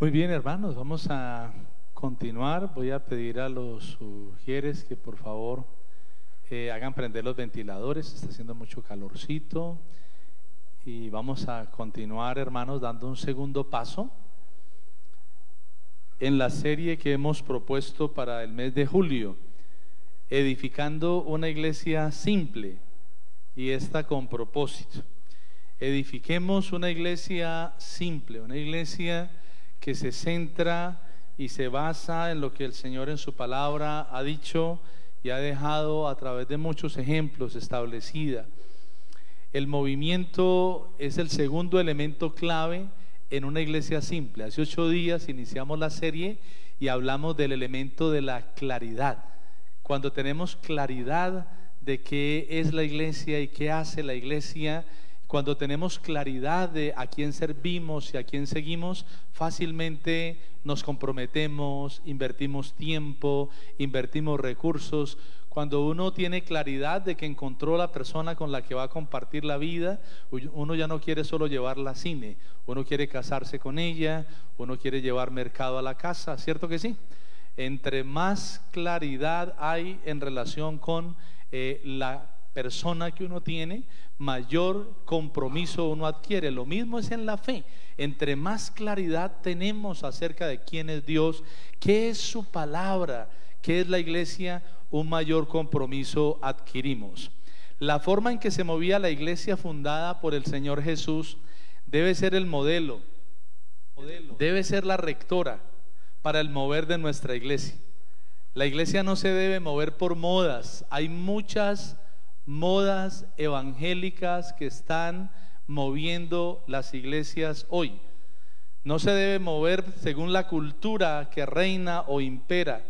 Muy bien, hermanos, vamos a continuar. Voy a pedir a los sugieres que por favor hagan prender los ventiladores. Está haciendo mucho calorcito. Y vamos a continuar, hermanos, dando un segundo paso en la serie que hemos propuesto para el mes de julio, edificando una iglesia simple y esta con propósito. Edifiquemos una iglesia simple, una iglesia que se centra y se basa en lo que el Señor en su palabra ha dicho y ha dejado a través de muchos ejemplos establecida. El movimiento es el segundo elemento clave en una iglesia simple. Hace 8 días iniciamos la serie y hablamos del elemento de la claridad. Cuando tenemos claridad de qué es la iglesia y qué hace la iglesia, cuando tenemos claridad de a quién servimos y a quién seguimos, fácilmente nos comprometemos, invertimos tiempo, invertimos recursos. Cuando uno tiene claridad de que encontró la persona con la que va a compartir la vida, uno ya no quiere solo llevarla al cine, uno quiere casarse con ella, uno quiere llevar mercado a la casa, ¿cierto que sí? Entre más claridad hay en relación con la persona que uno tiene, mayor compromiso uno adquiere. Lo mismo es en la fe. Entre más claridad tenemos acerca de quién es Dios, qué es su palabra, qué es la iglesia, un mayor compromiso adquirimos. La forma en que se movía la iglesia fundada por el Señor Jesús debe ser el modelo, debe ser la rectora para el mover de nuestra iglesia. La iglesia no se debe mover por modas. Hay muchas modas evangélicas que están moviendo las iglesias hoy. No se debe mover según la cultura que reina o impera.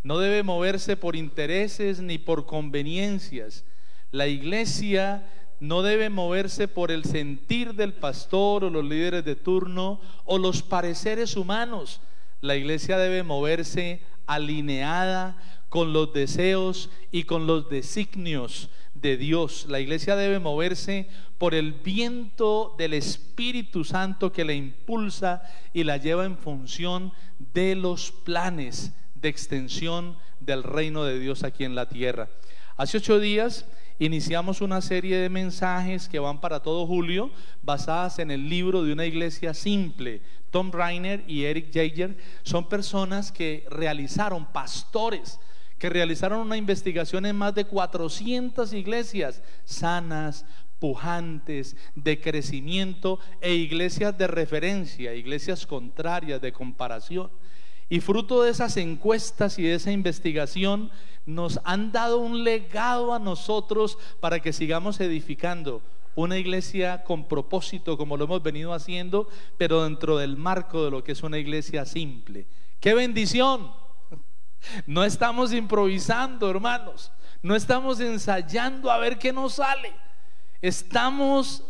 No debe moverse por intereses ni por conveniencias. La iglesia no debe moverse por el sentir del pastor o los líderes de turno o los pareceres humanos. La iglesia debe moverse alineada con los deseos y con los designios de Dios. La iglesia debe moverse por el viento del Espíritu Santo que la impulsa y la lleva en función de los planes de extensión del reino de Dios aquí en la tierra. Hace 8 días iniciamos una serie de mensajes que van para todo julio, basadas en el libro de una iglesia simple. Tom Rainer y Eric Jaeger son personas que realizaron, pastores que realizaron una investigación en más de 400 iglesias sanas, pujantes, de crecimiento, e iglesias de referencia, iglesias contrarias, de comparación. Y fruto de esas encuestas y de esa investigación nos han dado un legado a nosotros para que sigamos edificando una iglesia con propósito, como lo hemos venido haciendo, pero dentro del marco de lo que es una iglesia simple. ¡Qué bendición! No estamos improvisando, hermanos, no estamos ensayando a ver qué nos sale. Estamos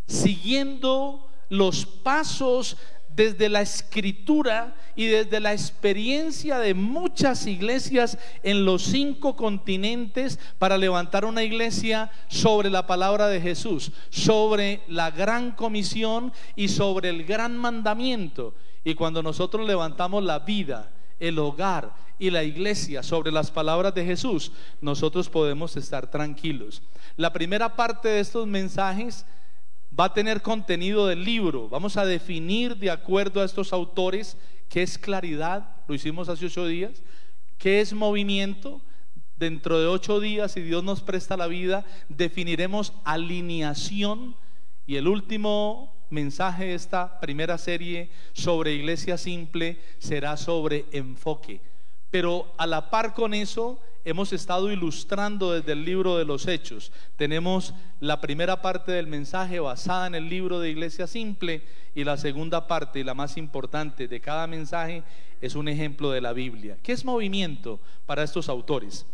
siguiendo los pasos desde la escritura y desde la experiencia de muchas iglesias en los 5 continentes para levantar una iglesia sobre la palabra de Jesús, sobre la gran comisión y sobre el gran mandamiento. Y cuando nosotros levantamos la vida, el hogar y la iglesia sobre las palabras de Jesús, nosotros podemos estar tranquilos. La primera parte de estos mensajes va a tener contenido del libro. Vamos a definir de acuerdo a estos autores qué es claridad, lo hicimos hace 8 días, qué es movimiento. Dentro de 8 días, si Dios nos presta la vida, definiremos alineación. Y el último mensaje de esta primera serie sobre iglesia simple será sobre enfoque. Pero a la par con eso, hemos estado ilustrando desde el libro de los Hechos. Tenemos la primera parte del mensaje basada en el libro de Iglesia Simple, y la segunda parte, y la más importante de cada mensaje, es un ejemplo de la Biblia. ¿Qué es movimiento para estos autores?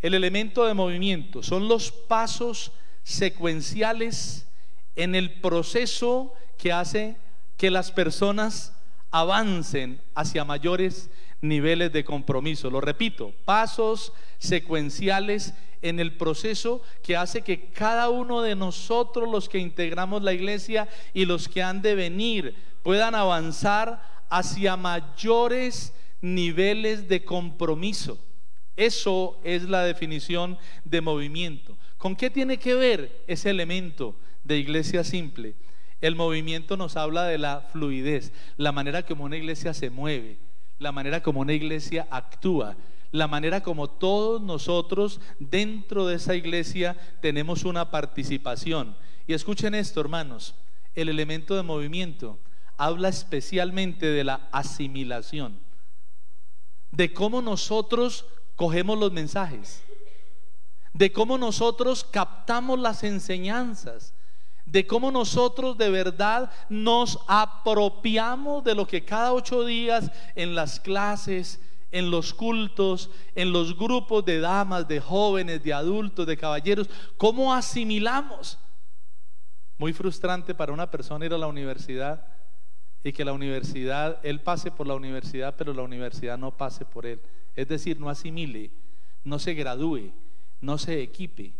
El elemento de movimiento son los pasos secuenciales en el proceso que hace que las personas avancen hacia mayores niveles de compromiso. Lo repito, pasos secuenciales en el proceso que hace que cada uno de nosotros, los que integramos la iglesia y los que han de venir, puedan avanzar hacia mayores niveles de compromiso. Eso es la definición de movimiento. ¿Con qué tiene que ver ese elemento de iglesia simple? El movimiento nos habla de la fluidez, la manera como una iglesia se mueve, la manera como una iglesia actúa, la manera como todos nosotros dentro de esa iglesia tenemos una participación. Y escuchen esto, hermanos, el elemento de movimiento habla especialmente de la asimilación, de cómo nosotros cogemos los mensajes, de cómo nosotros captamos las enseñanzas, de cómo nosotros de verdad nos apropiamos de lo que cada 8 días en las clases, en los cultos, en los grupos de damas, de jóvenes, de adultos, de caballeros, cómo asimilamos. Muy frustrante para una persona ir a la universidad y que la universidad, él pase por la universidad, pero la universidad no pase por él. Es decir, no asimile, no se gradúe, no se equipe.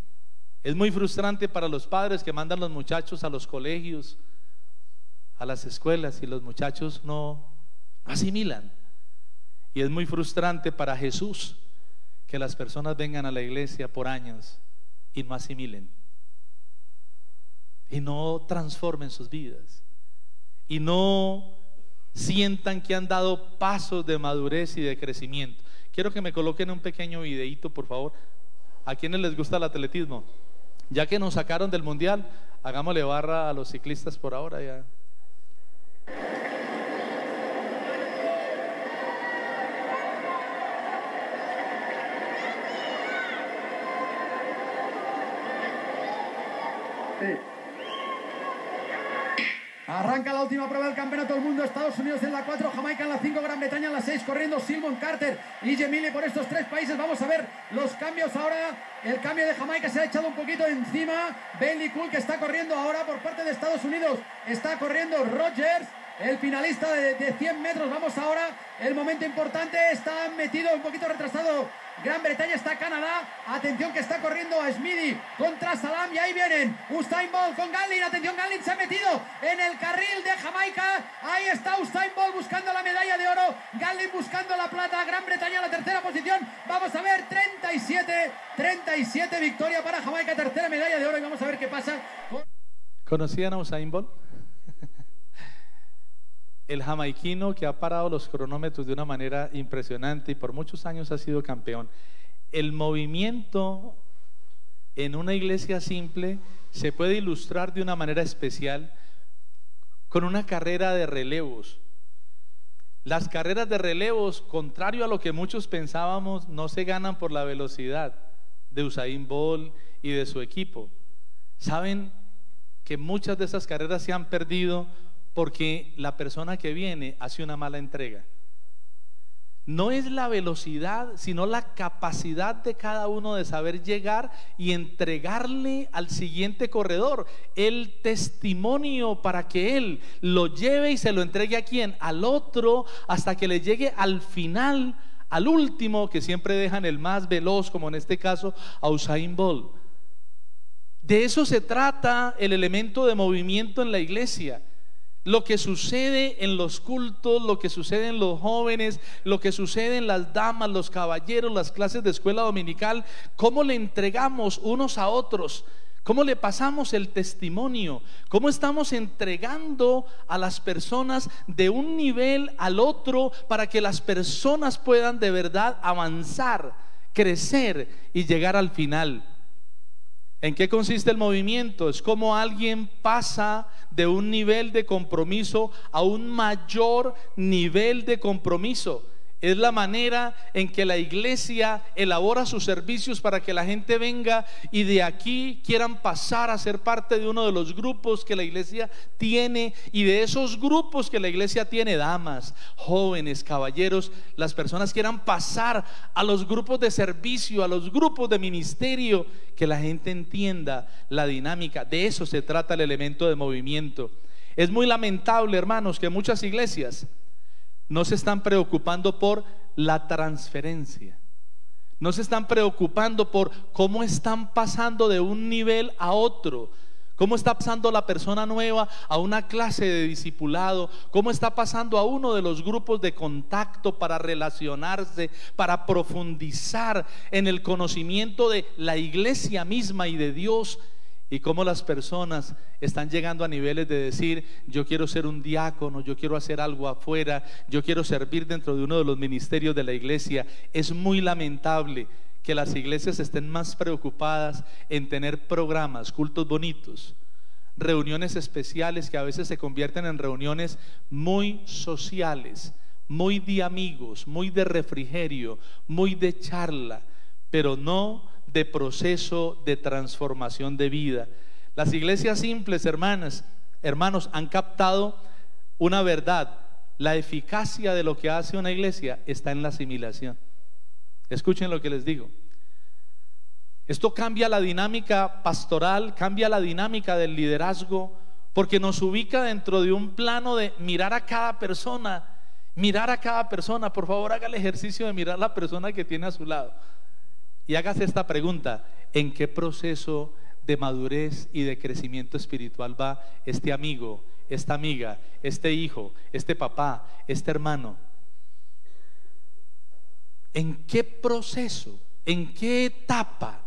Es muy frustrante para los padres que mandan los muchachos a los colegios, a las escuelas, y los muchachos no asimilan. Y es muy frustrante para Jesús que las personas vengan a la iglesia por años y no asimilen, y no transformen sus vidas, y no sientan que han dado pasos de madurez y de crecimiento. Quiero que me coloquen un pequeño videíto, por favor. ¿A quienes les gusta el atletismo? Ya que nos sacaron del mundial, hagámosle barra a los ciclistas por ahora ya. Sí. Arranca la última prueba del campeonato del mundo. Estados Unidos en la 4, Jamaica en la 5, Gran Bretaña en la 6, corriendo Simon Carter y Gemile por estos 3 países. Vamos a ver los cambios ahora. El cambio de Jamaica se ha echado un poquito encima. Bailey Cool, que está corriendo ahora por parte de Estados Unidos. Está corriendo Rogers, el finalista de 100 metros. Vamos ahora, el momento importante. Está metido un poquito retrasado Gran Bretaña, está Canadá. Atención que está corriendo a Smithy contra Salam. Y ahí vienen Usain Bolt con Gatlin. Atención, Gatlin se ha metido en el carril de Jamaica. Ahí está Usain Bolt buscando la medalla de oro. Gatlin buscando la plata. Gran Bretaña en la tercera posición. Vamos a ver, 37 victoria para Jamaica. Tercera medalla de oro. Y vamos a ver qué pasa. ¿Conocían a Usain Bolt? El jamaiquino que ha parado los cronómetros de una manera impresionante y por muchos años ha sido campeón. El movimiento en una iglesia simple se puede ilustrar de una manera especial con una carrera de relevos. Las carreras de relevos, contrario a lo que muchos pensábamos, no se ganan por la velocidad de Usain Bolt y de su equipo. Saben que muchas de esas carreras se han perdido porque la persona que viene hace una mala entrega. No es la velocidad, sino la capacidad de cada uno de saber llegar y entregarle al siguiente corredor el testimonio para que él lo lleve y se lo entregue a quién, al otro, hasta que le llegue al final, al último, que siempre dejan el más veloz, como en este caso a Usain Bolt. De eso se trata el elemento de movimiento en la iglesia. Lo que sucede en los cultos, lo que sucede en los jóvenes, lo que sucede en las damas, los caballeros, las clases de escuela dominical, cómo le entregamos unos a otros, cómo le pasamos el testimonio, cómo estamos entregando a las personas de un nivel al otro para que las personas puedan de verdad avanzar, crecer y llegar al final. ¿En qué consiste el movimiento? Es como alguien pasa de un nivel de compromiso a un mayor nivel de compromiso. Es la manera en que la iglesia elabora sus servicios para que la gente venga y de aquí quieran pasar a ser parte de uno de los grupos que la iglesia tiene, y de esos grupos que la iglesia tiene, damas, jóvenes, caballeros, las personas quieran pasar a los grupos de servicio, a los grupos de ministerio, que la gente entienda la dinámica. De eso se trata el elemento de movimiento. Es muy lamentable, hermanos, que muchas iglesias no se están preocupando por la transferencia. No se están preocupando por cómo están pasando de un nivel a otro, cómo está pasando la persona nueva a una clase de discipulado, cómo está pasando a uno de los grupos de contacto para relacionarse, para profundizar en el conocimiento de la iglesia misma y de Dios, y cómo las personas están llegando a niveles de decir: yo quiero ser un diácono, yo quiero hacer algo afuera, yo quiero servir dentro de uno de los ministerios de la iglesia. Es muy lamentable que las iglesias estén más preocupadas en tener programas, cultos bonitos, reuniones especiales que a veces se convierten en reuniones muy sociales, muy de amigos, muy de refrigerio, muy de charla, pero no de proceso de transformación de vida. Las iglesias simples, hermanos, han captado una verdad: la eficacia de lo que hace una iglesia está en la asimilación. Escuchen lo que les digo. Esto cambia la dinámica pastoral, cambia la dinámica del liderazgo, porque nos ubica dentro de un plano de mirar a cada persona. Mirar a cada persona. Por favor, haga el ejercicio de mirar a la persona que tiene a su lado y hágase esta pregunta: ¿en qué proceso de madurez y de crecimiento espiritual va este amigo, esta amiga, este hijo, este papá, este hermano? ¿En qué proceso, en qué etapa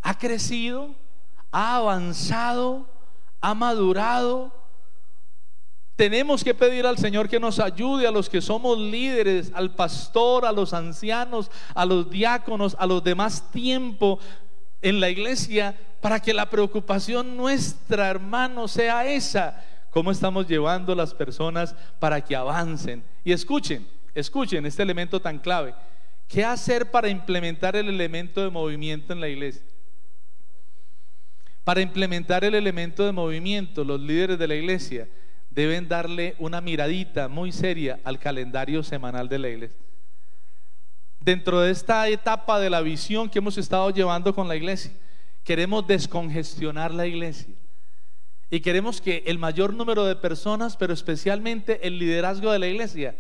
ha crecido, ha avanzado, ha madurado? Tenemos que pedir al Señor que nos ayude a los que somos líderes, al pastor, a los ancianos, a los diáconos, a los demás tiempo en la iglesia, para que la preocupación nuestra, hermano, sea esa: cómo estamos llevando a las personas para que avancen. Y escuchen este elemento tan clave: ¿qué hacer para implementar el elemento de movimiento en la iglesia? Para implementar el elemento de movimiento, los líderes de la iglesia deben darle una miradita muy seria al calendario semanal de la iglesia. Dentro de esta etapa de la visión que hemos estado llevando con la iglesia, queremos descongestionar la iglesia y queremos que el mayor número de personas, pero especialmente el liderazgo de la iglesia,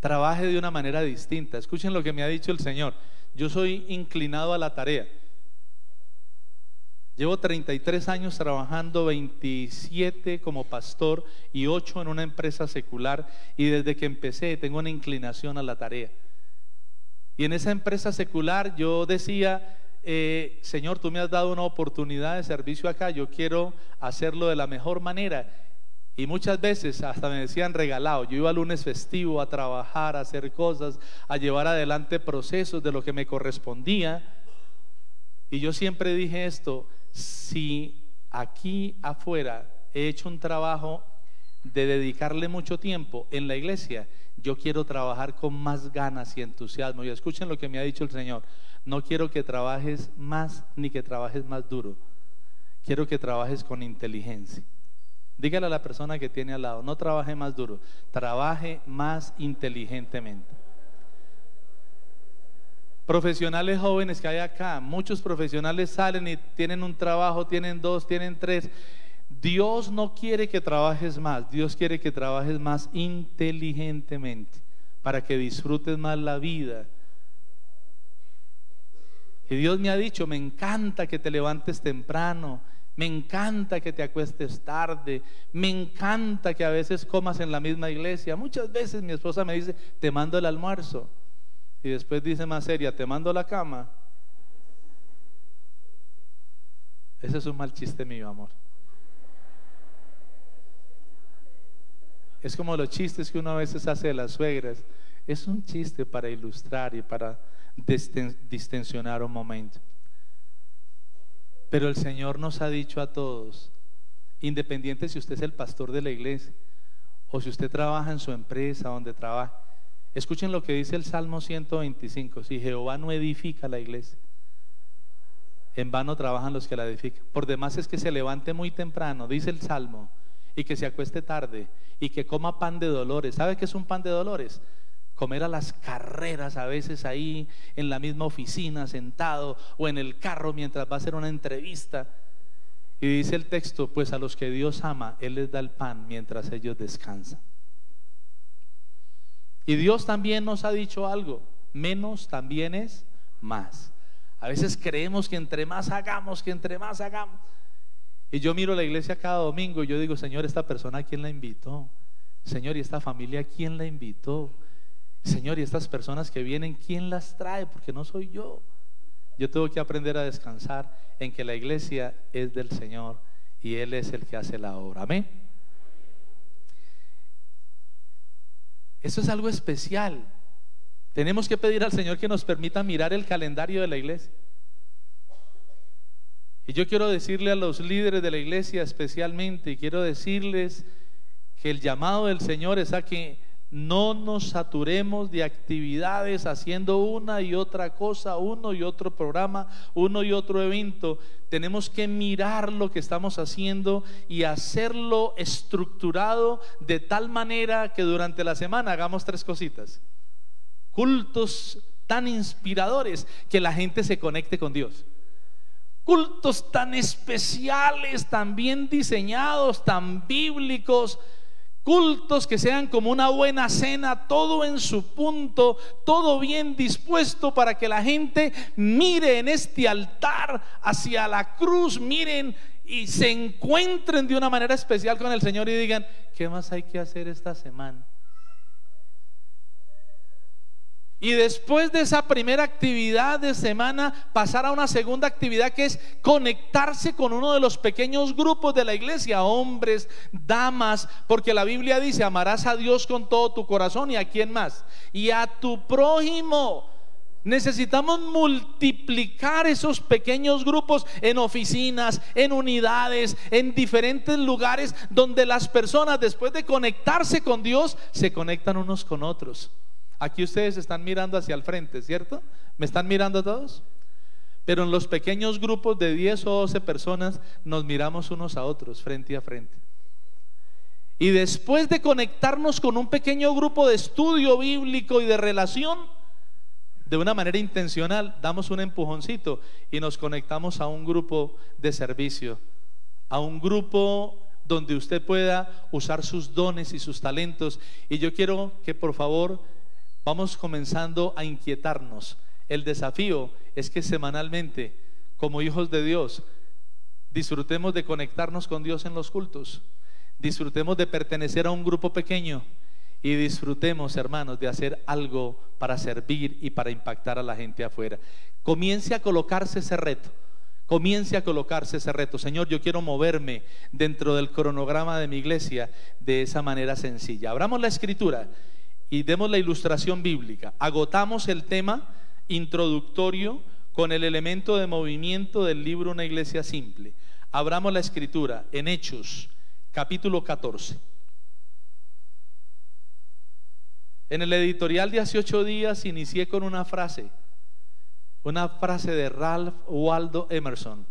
trabaje de una manera distinta. Escuchen lo que me ha dicho el Señor: yo soy inclinado a la tarea. Llevo 33 años trabajando, 27 como pastor y 8 en una empresa secular, y desde que empecé tengo una inclinación a la tarea. Y en esa empresa secular yo decía: Señor, tú me has dado una oportunidad de servicio acá, yo quiero hacerlo de la mejor manera. Y muchas veces hasta me decían regalado. Yo iba al lunes festivo a trabajar, a hacer cosas, a llevar adelante procesos de lo que me correspondía. Y yo siempre dije esto: si aquí afuera he hecho un trabajo de dedicarle mucho tiempo, en la iglesia yo quiero trabajar con más ganas y entusiasmo. Y escuchen lo que me ha dicho el Señor: no quiero que trabajes más ni que trabajes más duro, quiero que trabajes con inteligencia. Dígale a la persona que tiene al lado: no trabaje más duro, trabaje más inteligentemente. Profesionales jóvenes que hay acá, muchos profesionales salen y tienen un trabajo, tienen 2, tienen 3. Dios no quiere que trabajes más, Dios quiere que trabajes más inteligentemente, para que disfrutes más la vida. Y Dios me ha dicho: me encanta que te levantes temprano, me encanta que te acuestes tarde, me encanta que a veces comas en la misma iglesia. Muchas veces mi esposa me dice: te mando el almuerzo. Y después dice más seria: te mando la cama. Ese es un mal chiste mío, amor. Es como los chistes que uno a veces hace de las suegras. Es un chiste para ilustrar y para distensionar un momento. Pero el Señor nos ha dicho a todos, independiente si usted es el pastor de la iglesia o si usted trabaja en su empresa, donde trabaja, escuchen lo que dice el Salmo 125: si Jehová no edifica la iglesia, en vano trabajan los que la edifican. Por demás es que se levante muy temprano, dice el Salmo, y que se acueste tarde, y que coma pan de dolores. ¿Sabe qué es un pan de dolores? Comer a las carreras, a veces ahí en la misma oficina, sentado, o en el carro mientras va a hacer una entrevista. Y dice el texto: pues a los que Dios ama, Él les da el pan mientras ellos descansan. Y Dios también nos ha dicho algo: menos también es más. A veces creemos que entre más hagamos, Y yo miro la iglesia cada domingo y yo digo: Señor, esta persona, ¿quién la invitó? Señor, ¿y esta familia quién la invitó? Señor, ¿y estas personas que vienen quién las trae? Porque no soy yo. Yo tengo que aprender a descansar en que la iglesia es del Señor y Él es el que hace la obra. Amén. Eso es algo especial. Tenemos que pedir al Señor que nos permita mirar el calendario de la iglesia. Y yo quiero decirle a los líderes de la iglesia especialmente, y quiero decirles que el llamado del Señor es a que no nos saturemos de actividades haciendo una y otra cosa, uno y otro programa, uno y otro evento. Tenemos que mirar lo que estamos haciendo y hacerlo estructurado de tal manera que durante la semana hagamos 3 cositas: cultos tan inspiradores que la gente se conecte con Dios, cultos tan especiales, tan bien diseñados, tan bíblicos, cultos que sean como una buena cena, todo en su punto, todo bien dispuesto para que la gente mire en este altar hacia la cruz, miren y se encuentren de una manera especial con el Señor y digan: ¿qué más hay que hacer esta semana? Y después de esa primera actividad de semana, pasar a una segunda actividad, que es conectarse con uno de los pequeños grupos de la iglesia, hombres, damas, porque la Biblia dice: amarás a Dios con todo tu corazón. ¿Y a quién más? Y a tu prójimo. Necesitamos multiplicar esos pequeños grupos en oficinas, en unidades, en diferentes lugares donde las personas, después de conectarse con Dios, se conectan unos con otros. Aquí ustedes están mirando hacia el frente, ¿cierto? ¿Me están mirando todos? Pero en los pequeños grupos de 10 o 12 personas nos miramos unos a otros, frente a frente. Y después de conectarnos con un pequeño grupo de estudio bíblico y de relación, de una manera intencional, damos un empujoncito y nos conectamos a un grupo de servicio, a un grupo donde usted pueda usar sus dones y sus talentos. Y yo quiero que por favor vamos comenzando a inquietarnos. El desafío es que semanalmente, como hijos de Dios, disfrutemos de conectarnos con Dios en los cultos, disfrutemos de pertenecer a un grupo pequeño y disfrutemos, hermanos, de hacer algo para servir y para impactar a la gente afuera. Comience a colocarse ese reto. Comience a colocarse ese reto. Señor, yo quiero moverme dentro del cronograma de mi iglesia de esa manera sencilla. Abramos la escritura y demos la ilustración bíblica. Agotamos el tema introductorio con el elemento de movimiento del libro Una Iglesia Simple. Abramos la escritura en Hechos, capítulo 14. En el editorial de hace 8 días inicié con una frase de Ralph Waldo Emerson,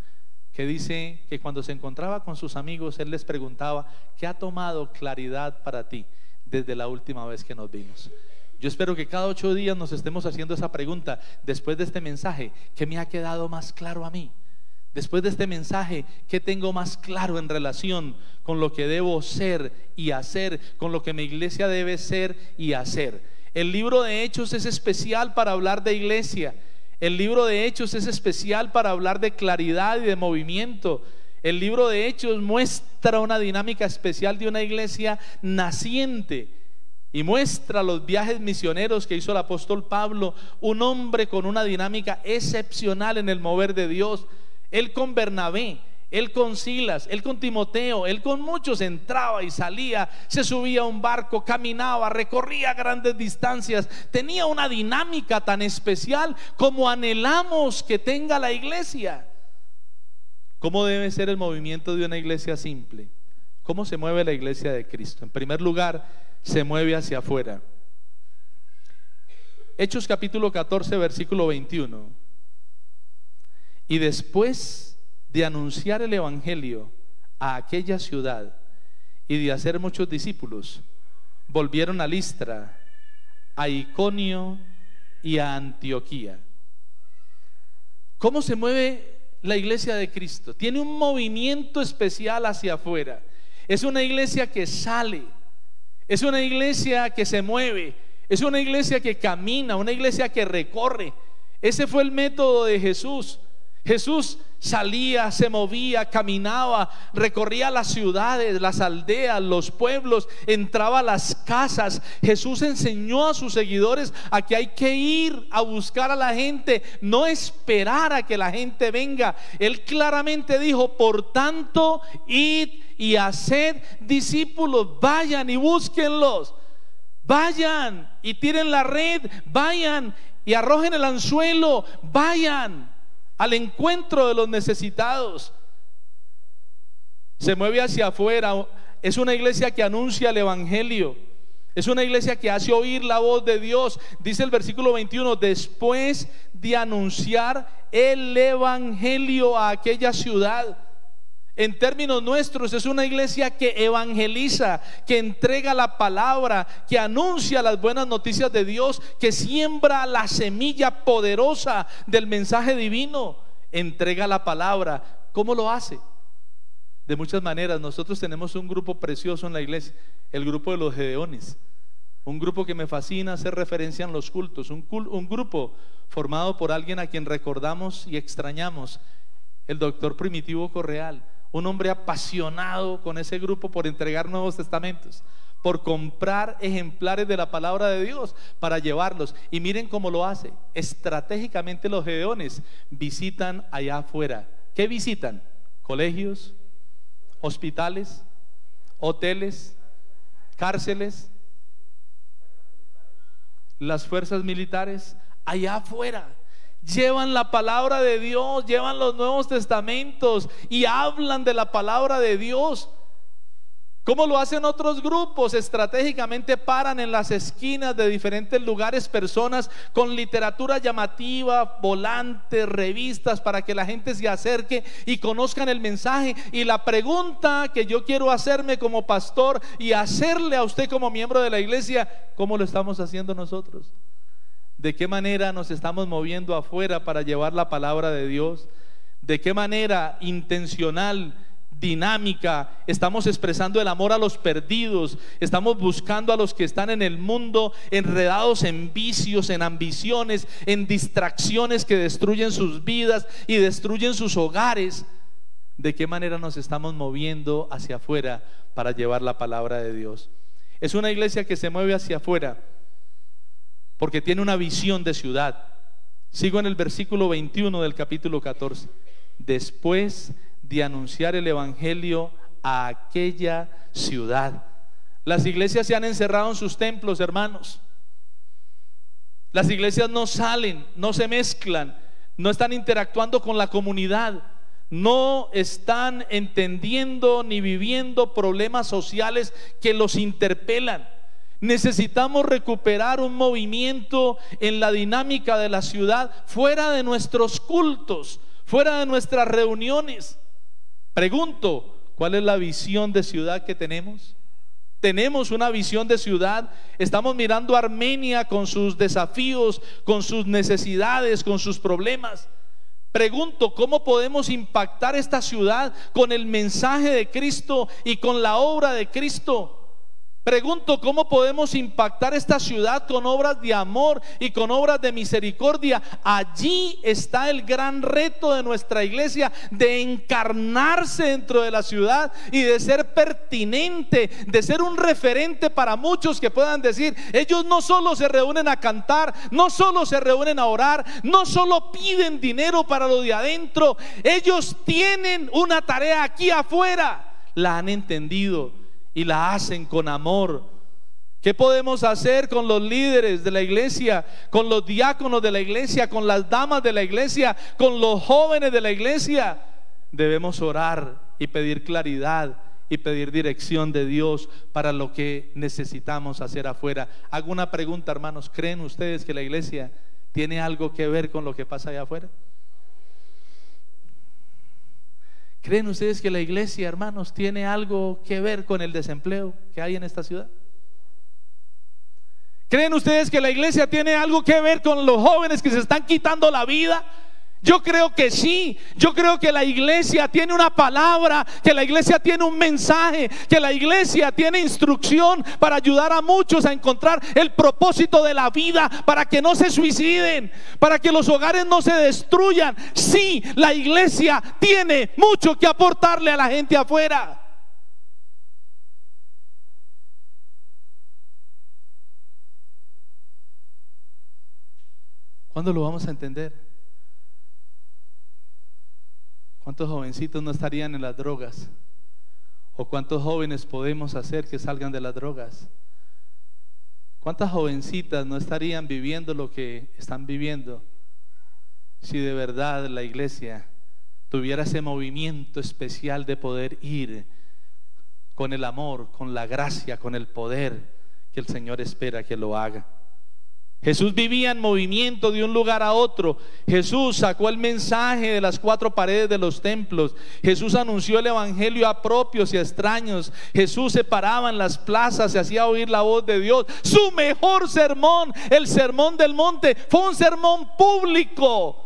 que dice que cuando se encontraba con sus amigos, él les preguntaba: ¿qué ha tomado claridad para ti desde la última vez que nos vimos? Yo espero que cada 8 días nos estemos haciendo esa pregunta. Después de este mensaje, ¿qué me ha quedado más claro a mí? Después de este mensaje, ¿qué tengo más claro en relación con lo que debo ser y hacer, con lo que mi iglesia debe ser y hacer? El libro de Hechos es especial para hablar de iglesia. El libro de Hechos es especial para hablar de claridad y de movimiento. El libro de Hechos muestra una dinámica especial de una iglesia naciente y muestra los viajes misioneros que hizo el apóstol Pablo, un hombre con una dinámica excepcional en el mover de Dios. Él con Bernabé, él con Silas, él con Timoteo, él con muchos entraba y salía, se subía a un barco, caminaba, recorría grandes distancias. Tenía una dinámica tan especial como anhelamos que tenga la iglesia. ¿Cómo debe ser el movimiento de una iglesia simple? ¿Cómo se mueve la iglesia de Cristo? En primer lugar, se mueve hacia afuera. Hechos capítulo 14, versículo 21. Y después de anunciar el evangelio a aquella ciudad y de hacer muchos discípulos, volvieron a Listra, a Iconio y a Antioquía. ¿Cómo se mueve la iglesia de Cristo? Tiene un movimiento especial hacia afuera. Es una iglesia que sale, es una iglesia que se mueve, Es una iglesia que camina, una iglesia que recorre. Ese fue el método de Jesús. Jesús salía, se movía, caminaba, recorría las ciudades, las aldeas, los pueblos, entraba a las casas. Jesús enseñó a sus seguidores a que hay que ir a buscar a la gente, no esperar a que la gente venga. Él claramente dijo: por tanto, id y haced discípulos, vayan y búsquenlos, vayan y tiren la red, vayan y arrojen el anzuelo, vayan al encuentro de los necesitados. Se mueve hacia afuera. Es una iglesia que anuncia el evangelio. Es una iglesia que hace oír la voz de Dios. Dice el versículo 21: después de anunciar el evangelio a aquella ciudad. En términos nuestros, es una iglesia que evangeliza, que entrega la palabra, que anuncia las buenas noticias de Dios, que siembra la semilla poderosa del mensaje divino. Entrega la palabra. ¿Cómo lo hace? De muchas maneras. Nosotros tenemos un grupo precioso en la iglesia, el grupo de los Gedeones. Un grupo que me fascina hacer referencia en los cultos. Un grupo formado por alguien a quien recordamos y extrañamos, el doctor Primitivo Correal. Un hombre apasionado con ese grupo por entregar Nuevos Testamentos, por comprar ejemplares de la palabra de Dios para llevarlos. Y miren cómo lo hace. Estratégicamente los Gedeones visitan allá afuera. ¿Qué visitan? Colegios, hospitales, hoteles, cárceles, las fuerzas militares. Allá afuera llevan la palabra de Dios, llevan los Nuevos Testamentos y hablan de la palabra de Dios. ¿Cómo lo hacen otros grupos? Estratégicamente paran en las esquinas de diferentes lugares personas con literatura llamativa, volantes, revistas, para que la gente se acerque y conozcan el mensaje. Y la pregunta que yo quiero hacerme como pastor y hacerle a usted como miembro de la iglesia: ¿cómo lo estamos haciendo nosotros? ¿De qué manera nos estamos moviendo afuera para llevar la palabra de Dios? ¿De qué manera intencional, dinámica, estamos expresando el amor a los perdidos? Estamos buscando a los que están en el mundo enredados en vicios, en ambiciones, en distracciones que destruyen sus vidas y destruyen sus hogares. ¿De qué manera nos estamos moviendo hacia afuera para llevar la palabra de Dios? Es una iglesia que se mueve hacia afuera porque tiene una visión de ciudad. Sigo en el versículo 21 del capítulo 14. Después de anunciar el evangelio a aquella ciudad. Las iglesias se han encerrado en sus templos, hermanos. Las iglesias no salen, no se mezclan, no están interactuando con la comunidad, no están entendiendo ni viviendo problemas sociales que los interpelan. Necesitamos recuperar un movimiento en la dinámica de la ciudad, fuera de nuestros cultos, fuera de nuestras reuniones. Pregunto, ¿cuál es la visión de ciudad que tenemos? Tenemos una visión de ciudad. Estamos mirando a Armenia con sus desafíos, con sus necesidades, con sus problemas. Pregunto, ¿cómo podemos impactar esta ciudad con el mensaje de Cristo y con la obra de Cristo? Pregunto, ¿cómo podemos impactar esta ciudad con obras de amor y con obras de misericordia? Allí está el gran reto de nuestra iglesia, de encarnarse dentro de la ciudad y de ser pertinente, de ser un referente para muchos que puedan decir: ellos no solo se reúnen a cantar, no solo se reúnen a orar, no solo piden dinero para lo de adentro, ellos tienen una tarea aquí afuera, la han entendido y la hacen con amor. ¿Qué podemos hacer con los líderes de la iglesia, con los diáconos de la iglesia, con las damas de la iglesia, con los jóvenes de la iglesia? Debemos orar y pedir claridad y pedir dirección de Dios para lo que necesitamos hacer afuera. Hago una pregunta, hermanos: ¿creen ustedes que la iglesia tiene algo que ver con lo que pasa allá afuera? ¿Creen ustedes que la iglesia, hermanos, tiene algo que ver con el desempleo que hay en esta ciudad? ¿Creen ustedes que la iglesia tiene algo que ver con los jóvenes que se están quitando la vida Yo creo que sí, yo creo que la iglesia tiene una palabra, que la iglesia tiene un mensaje, que la iglesia tiene instrucción para ayudar a muchos a encontrar el propósito de la vida, para que no se suiciden, para que los hogares no se destruyan. Sí, la iglesia tiene mucho que aportarle a la gente afuera. ¿Cuándo lo vamos a entender? ¿Cuántos jovencitos no estarían en las drogas? ¿O cuántos jóvenes podemos hacer que salgan de las drogas? ¿Cuántas jovencitas no estarían viviendo lo que están viviendo si de verdad la iglesia tuviera ese movimiento especial de poder ir con el amor, con la gracia, con el poder que el Señor espera que lo haga? Jesús vivía en movimiento de un lugar a otro. Jesús sacó el mensaje de las 4 paredes de los templos. Jesús anunció el evangelio a propios y a extraños. Jesús se paraba en las plazas, se hacía oír la voz de Dios. Su mejor sermón, el sermón del monte, fue un sermón público.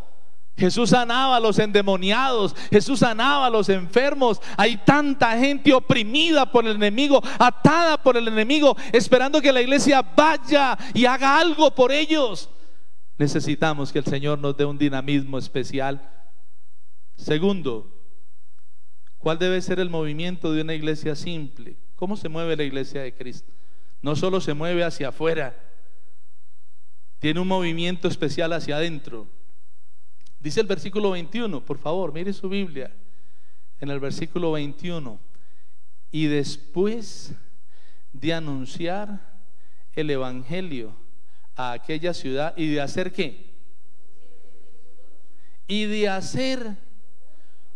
Jesús sanaba a los endemoniados, Jesús sanaba a los enfermos. Hay tanta gente oprimida por el enemigo, atada por el enemigo, esperando que la iglesia vaya y haga algo por ellos. Necesitamos que el Señor nos dé un dinamismo especial. Segundo, ¿cuál debe ser el movimiento de una iglesia simple? ¿Cómo se mueve la iglesia de Cristo? No solo se mueve hacia afuera, tiene un movimiento especial hacia adentro. Dice el versículo 21, por favor, mire su Biblia. En el versículo 21: y después de anunciar el evangelio a aquella ciudad, y de hacer ¿qué? Y de hacer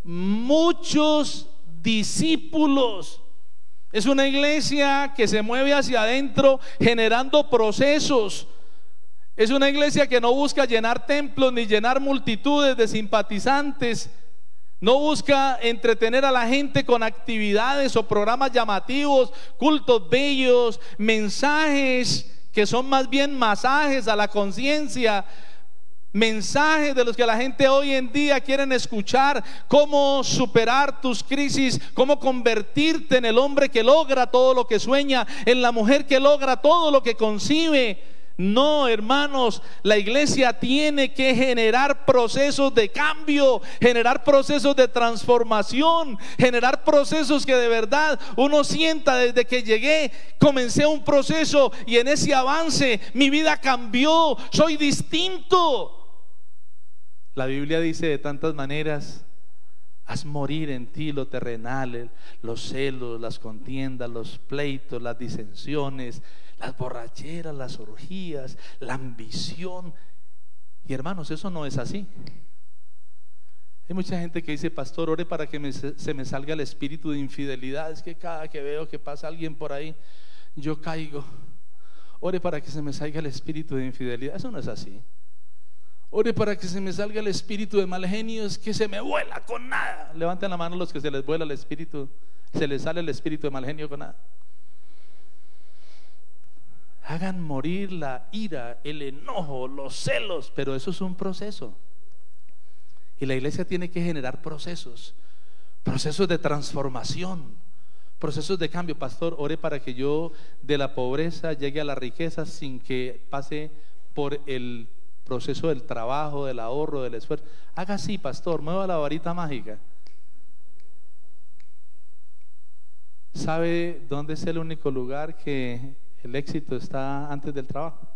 muchos discípulos. Es una iglesia que se mueve hacia adentro generando procesos. Es una iglesia que no busca llenar templos ni llenar multitudes de simpatizantes. No busca entretener a la gente con actividades o programas llamativos, cultos bellos, mensajes que son más bien masajes a la conciencia, mensajes de los que la gente hoy en día quieren escuchar: cómo superar tus crisis, cómo convertirte en el hombre que logra todo lo que sueña, en la mujer que logra todo lo que concibe. No, hermanos, la iglesia tiene que generar procesos de cambio, generar procesos de transformación, generar procesos que de verdad uno sienta: desde que llegué comencé un proceso y en ese avance mi vida cambió, soy distinto. La Biblia dice de tantas maneras: haz morir en ti lo terrenal, los celos, las contiendas, los pleitos, las disensiones, las borracheras, las orgías, la ambición. Y hermanos, eso no es así. Hay mucha gente que dice: pastor, ore para que se me salga el espíritu de infidelidad. Es que cada que veo que pasa alguien por ahí, yo caigo. Ore para que se me salga el espíritu de infidelidad. Eso no es así. Ore para que se me salga el espíritu de mal genio. Es que se me vuela con nada. Levanten la mano los que se les vuela el espíritu, se les sale el espíritu de mal genio con nada. Hagan morir la ira, el enojo, los celos. Pero eso es un proceso. Y la iglesia tiene que generar procesos, procesos de transformación, procesos de cambio. Pastor, ore para que yo de la pobreza llegue a la riqueza sin que pase por el proceso del trabajo, del ahorro, del esfuerzo. Haga así, pastor, mueva la varita mágica. ¿Sabe dónde es el único lugar que el éxito está antes del trabajo?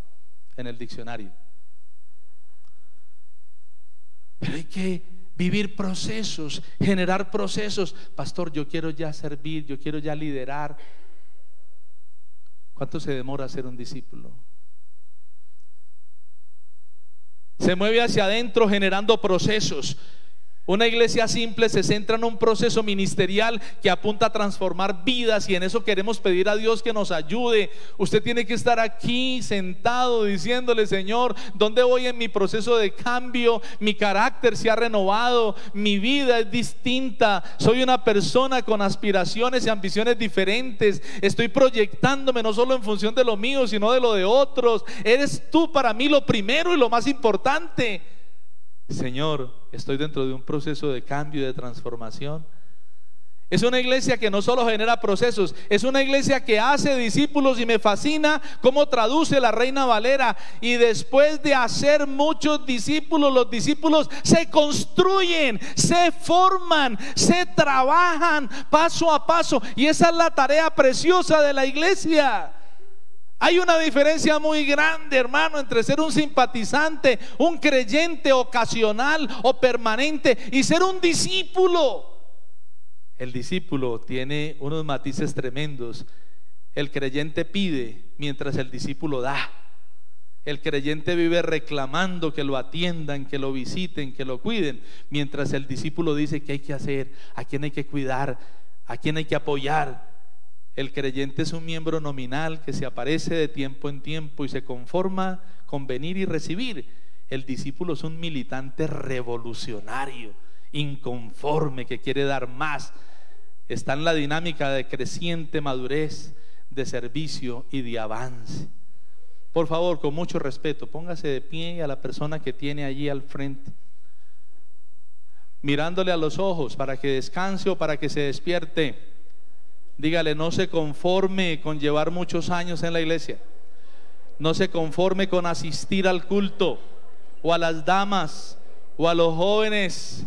En el diccionario. Pero hay que vivir procesos, generar procesos. Pastor, yo quiero ya servir, yo quiero ya liderar. ¿Cuánto se demora ser un discípulo? Se mueve hacia adentro generando procesos. Una iglesia simple se centra en un proceso ministerial que apunta a transformar vidas, y en eso queremos pedir a Dios que nos ayude. Usted tiene que estar aquí sentado diciéndole: Señor, ¿dónde voy en mi proceso de cambio? Mi carácter se ha renovado, mi vida es distinta, soy una persona con aspiraciones y ambiciones diferentes, estoy proyectándome no solo en función de lo mío, sino de lo de otros. Eres tú para mí lo primero y lo más importante. Señor, estoy dentro de un proceso de cambio y de transformación. Es una iglesia que no solo genera procesos, es una iglesia que hace discípulos, y me fascina cómo traduce la Reina Valera: y después de hacer muchos discípulos, los discípulos se construyen, se forman, se trabajan paso a paso, y esa es la tarea preciosa de la iglesia. Hay una diferencia muy grande, hermano, entre ser un simpatizante, un creyente ocasional o permanente, y ser un discípulo. El discípulo tiene unos matices tremendos. El creyente pide mientras el discípulo da. El creyente vive reclamando que lo atiendan, que lo visiten, que lo cuiden, mientras el discípulo dice qué hay que hacer, a quién hay que cuidar, a quién hay que apoyar. El creyente es un miembro nominal que se aparece de tiempo en tiempo y se conforma con venir y recibir. El discípulo es un militante revolucionario, inconforme, que quiere dar más. Está en la dinámica de creciente madurez, de servicio y de avance. Por favor, con mucho respeto, póngase de pie a la persona que tiene allí al frente, mirándole a los ojos para que descanse o para que se despierte. Dígale: no se conforme con llevar muchos años en la iglesia, no se conforme con asistir al culto, o a las damas, o a los jóvenes.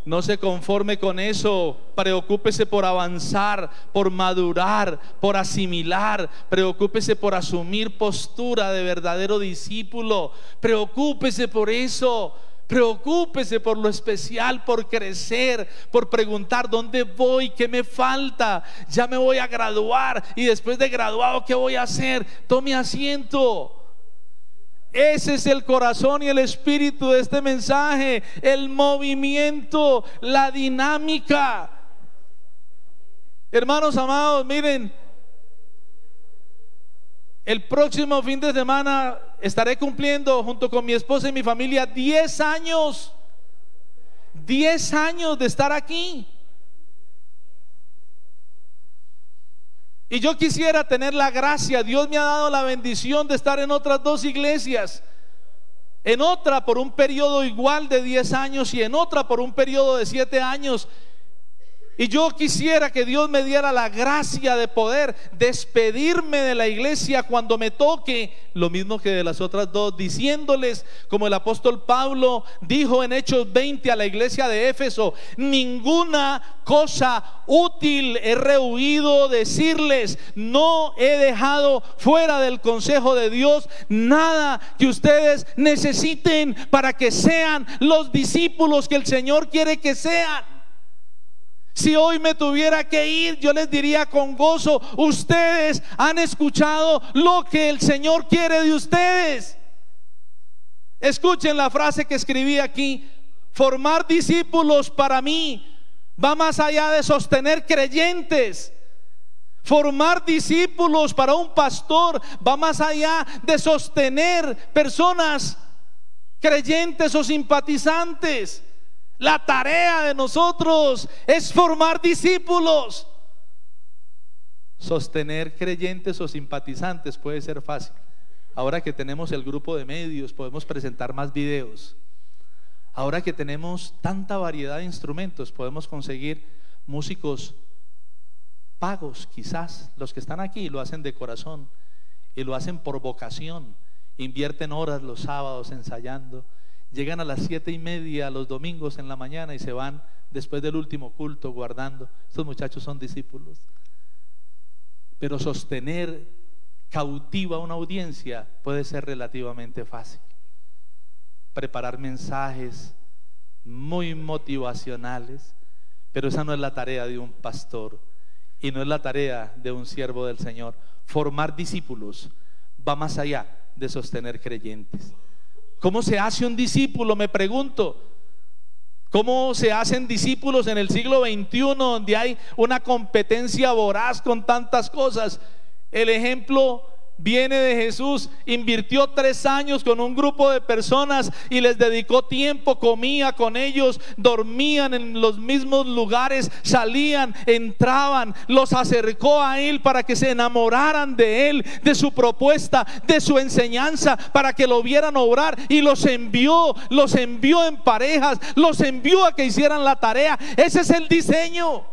No se conforme con eso. Preocúpese por avanzar, por madurar, por asimilar. Preocúpese por asumir postura de verdadero discípulo. Preocúpese por eso. Preocúpese por lo especial, por crecer, por preguntar: ¿dónde voy? ¿Qué me falta? Ya me voy a graduar, y después de graduado, ¿qué voy a hacer? Tome asiento. Ese es el corazón y el espíritu de este mensaje: el movimiento, la dinámica. Hermanos amados, miren, el próximo fin de semana estaré cumpliendo junto con mi esposa y mi familia 10 años. 10 años de estar aquí. Y yo quisiera tener la gracia, Dios me ha dado la bendición de estar en otras 2 iglesias. En otra por un periodo igual de 10 años y en otra por un periodo de 7 años. Y yo quisiera que Dios me diera la gracia de poder despedirme de la iglesia cuando me toque, lo mismo que de las otras 2, diciéndoles como el apóstol Pablo dijo en Hechos 20 a la iglesia de Éfeso: ninguna cosa útil he rehuido decirles, no he dejado fuera del consejo de Dios nada que ustedes necesiten para que sean los discípulos que el Señor quiere que sean. Si hoy me tuviera que ir, yo les diría con gozo: ustedes han escuchado lo que el Señor quiere de ustedes. Escuchen la frase que escribí aquí: formar discípulos para mí va más allá de sostener creyentes. Formar discípulos para un pastor va más allá de sostener personas creyentes o simpatizantes. La tarea de nosotros es formar discípulos. Sostener creyentes o simpatizantes puede ser fácil. Ahora que tenemos el grupo de medios, podemos presentar más videos. Ahora que tenemos tanta variedad de instrumentos, podemos conseguir músicos pagos. Quizás los que están aquí lo hacen de corazón y lo hacen por vocación. Invierten horas los sábados ensayando. Llegan a las 7:30 los domingos en la mañana y se van después del último culto guardando. Estos muchachos son discípulos. Pero sostener cautiva una audiencia puede ser relativamente fácil. Preparar mensajes muy motivacionales, pero esa no es la tarea de un pastor y no es la tarea de un siervo del Señor. Formar discípulos va más allá de sostener creyentes. ¿Cómo se hace un discípulo? Me pregunto. ¿Cómo se hacen discípulos en el siglo XXI, donde hay una competencia voraz con tantas cosas? El ejemplo viene de Jesús, invirtió 3 años con un grupo de personas y les dedicó tiempo, comía con ellos, dormían en los mismos lugares, salían, entraban, los acercó a Él para que se enamoraran de Él, de su propuesta, de su enseñanza, para que lo vieran obrar, y los envió en parejas, los envió a que hicieran la tarea. Ese es el diseño.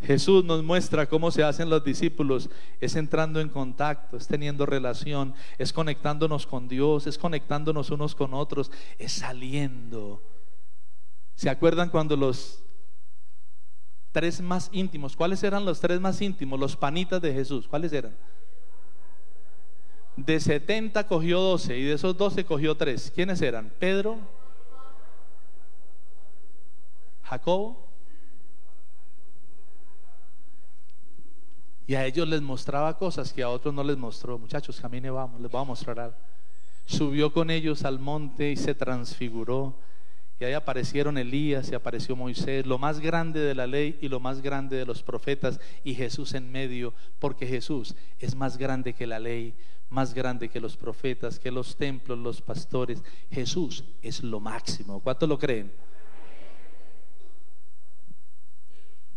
Jesús nos muestra cómo se hacen los discípulos: es entrando en contacto, es teniendo relación, es conectándonos con Dios, es conectándonos unos con otros, es saliendo. ¿Se acuerdan cuando los 3 más íntimos? ¿Cuáles eran los 3 más íntimos? Los panitas de Jesús, ¿cuáles eran? De 70 cogió 12 y de esos 12 cogió 3. ¿Quiénes eran? Pedro, Jacobo. Y a ellos les mostraba cosas que a otros no les mostró. Muchachos, camine, vamos, les voy a mostrar algo. Subió con ellos al monte y se transfiguró, y ahí aparecieron Elías y apareció Moisés, lo más grande de la ley y lo más grande de los profetas, y Jesús en medio, porque Jesús es más grande que la ley, más grande que los profetas, que los templos, los pastores. Jesús es lo máximo. ¿Cuántos lo creen?